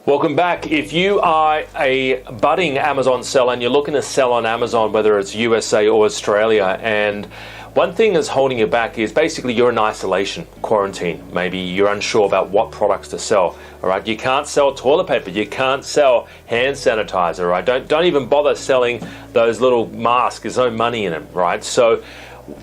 Welcome back. If you are a budding Amazon seller and you're looking to sell on Amazon, whether it's USA or Australia, and one thing that's holding you back is basically you're in isolation, quarantine. Maybe you're unsure about what products to sell. All right, you can't sell toilet paper, you can't sell hand sanitizer. Right, don't even bother selling those little masks. There's no money in them. Right, so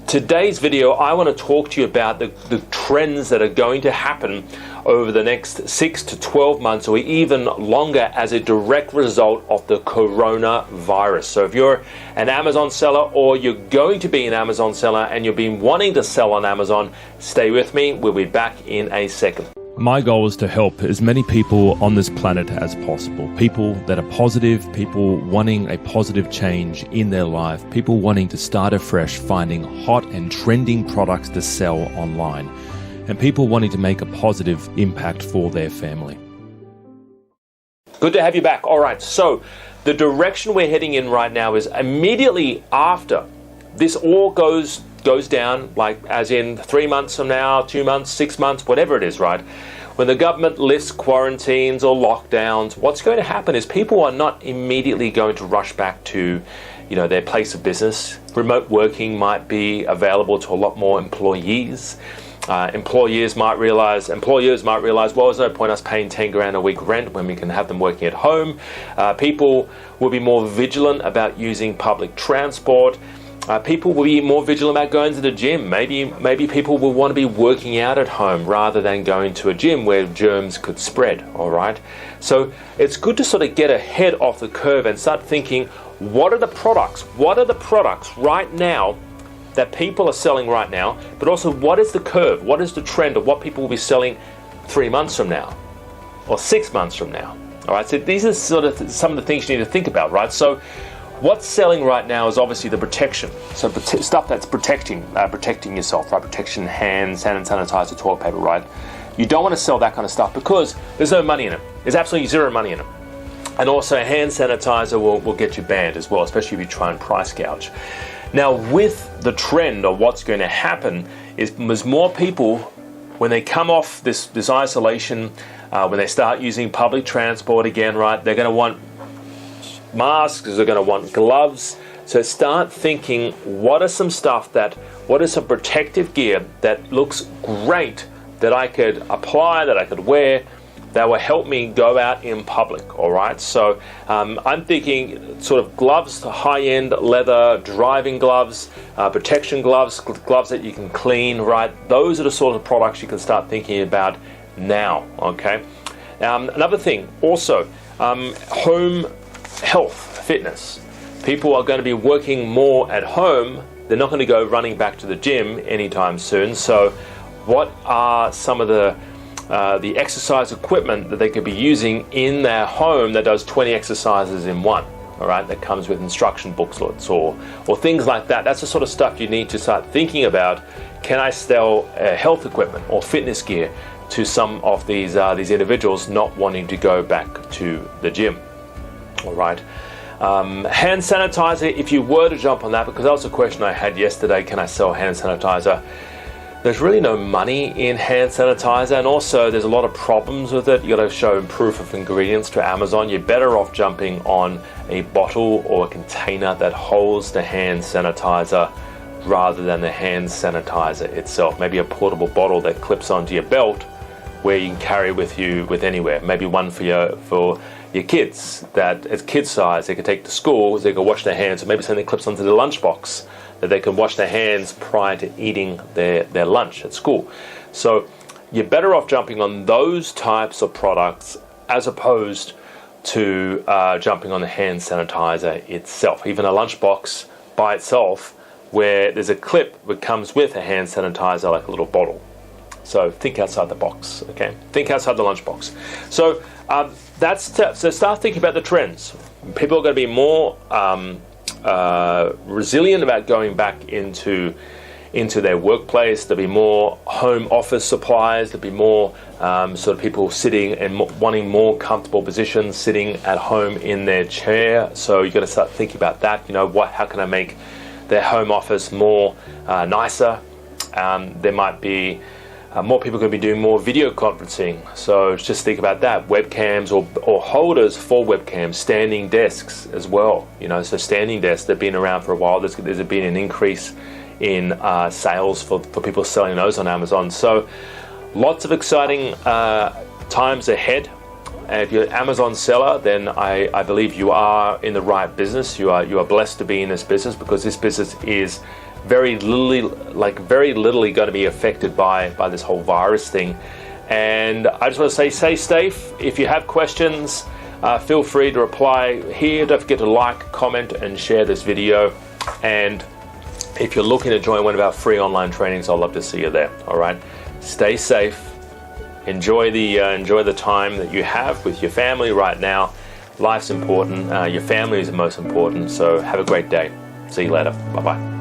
today's video, I want to talk to you about the trends that are going to happen over the next 6 to 12 months or even longer as a direct result of the coronavirus. So if you're an Amazon seller or you're going to be an Amazon seller and you've been wanting to sell on Amazon, stay with me. We'll be back in a second. My goal is to help as many people on this planet as possible. People that are positive, people wanting a positive change in their life, people wanting to start afresh, finding hot and trending products to sell online, and people wanting to make a positive impact for their family. Good to have you back. All right, so the direction we're heading in right now is immediately after this all goes down, like as in 3 months from now, 2 months, 6 months, whatever it is, right? When the government lifts quarantines or lockdowns, what's going to happen is people are not immediately going to rush back to, their place of business. Remote working might be available to a lot more employees. Employers might realize, well, there's no point us paying 10 grand a week rent when we can have them working at home. People will be more vigilant about using public transport. People will be more vigilant about going to the gym. Maybe people will want to be working out at home rather than going to a gym where germs could spread, all right? So it's good to sort of get ahead of the curve and start thinking, what are the products right now that people are selling right now, but also what is the curve, what is the trend of what people will be selling 3 months from now or 6 months from now, all right? So these are sort of some of the things you need to think about, right? So what's selling right now is obviously the protection. So stuff that's protecting yourself, right? Protection, hand sanitizer, toilet paper, right? You don't want to sell that kind of stuff because there's no money in it. There's absolutely zero money in it. And also hand sanitizer will get you banned as well, especially if you try and price gouge. Now with the trend of what's going to happen is more people, when they come off this isolation, when they start using public transport again, right, they're going to want masks, they're going to want gloves. So start thinking, what is some protective gear that looks great that I could apply, that I could wear, that will help me go out in public, all right? So I'm thinking sort of gloves, high-end leather, driving gloves, protection gloves, gloves that you can clean, right? Those are the sort of products you can start thinking about now, okay? Another thing, also, home health, fitness. People are going to be working more at home. They're not going to go running back to the gym anytime soon. So what are some of the exercise equipment that they could be using in their home that does 20 exercises in one, all right, that comes with instruction booklets or things like that? That's the sort of stuff you need to start thinking about. Can I sell health equipment or fitness gear to some of these individuals not wanting to go back to the gym? All right. Hand sanitizer, if you were to jump on that, because that was a question I had yesterday, can I sell hand sanitizer? There's really no money in hand sanitizer, and also there's a lot of problems with it. You got to show proof of ingredients to Amazon. You're better off jumping on a bottle or a container that holds the hand sanitizer rather than the hand sanitizer itself. Maybe a portable bottle that clips onto your belt where you can carry with you anywhere. Maybe one for your kids that is kid size, they can take to school, they can wash their hands, or maybe something that clips onto the lunchbox that they can wash their hands prior to eating their lunch at school. So you're better off jumping on those types of products as opposed to jumping on the hand sanitizer itself. Even a lunchbox by itself, where there's a clip that comes with a hand sanitizer, like a little bottle. So think outside the box, okay? Think outside the lunchbox. So so start thinking about the trends. People are going to be more resilient about going back into their workplace. There'll be more home office supplies. There'll be more sort of people sitting and wanting more comfortable positions, sitting at home in their chair. So you've got to start thinking about that. How can I make their home office more nicer? There might be More people are going to be doing more video conferencing. So just think about that. Webcams or holders for webcams, standing desks as well. So standing desks, they've been around for a while. There's been an increase in sales for people selling those on Amazon. So lots of exciting times ahead. And if you're an Amazon seller, then I believe you are in the right business. You are blessed to be in this business, because this business is very little going to be affected by this whole virus thing. And I just want to say, stay safe. If you have questions, feel free to reply here. Don't forget to like, comment, and share this video. And if you're looking to join one of our free online trainings, I'd love to see you there. All right, stay safe. Enjoy the time that you have with your family right now. Life's important. Your family is the most important. So have a great day. See you later. Bye-bye.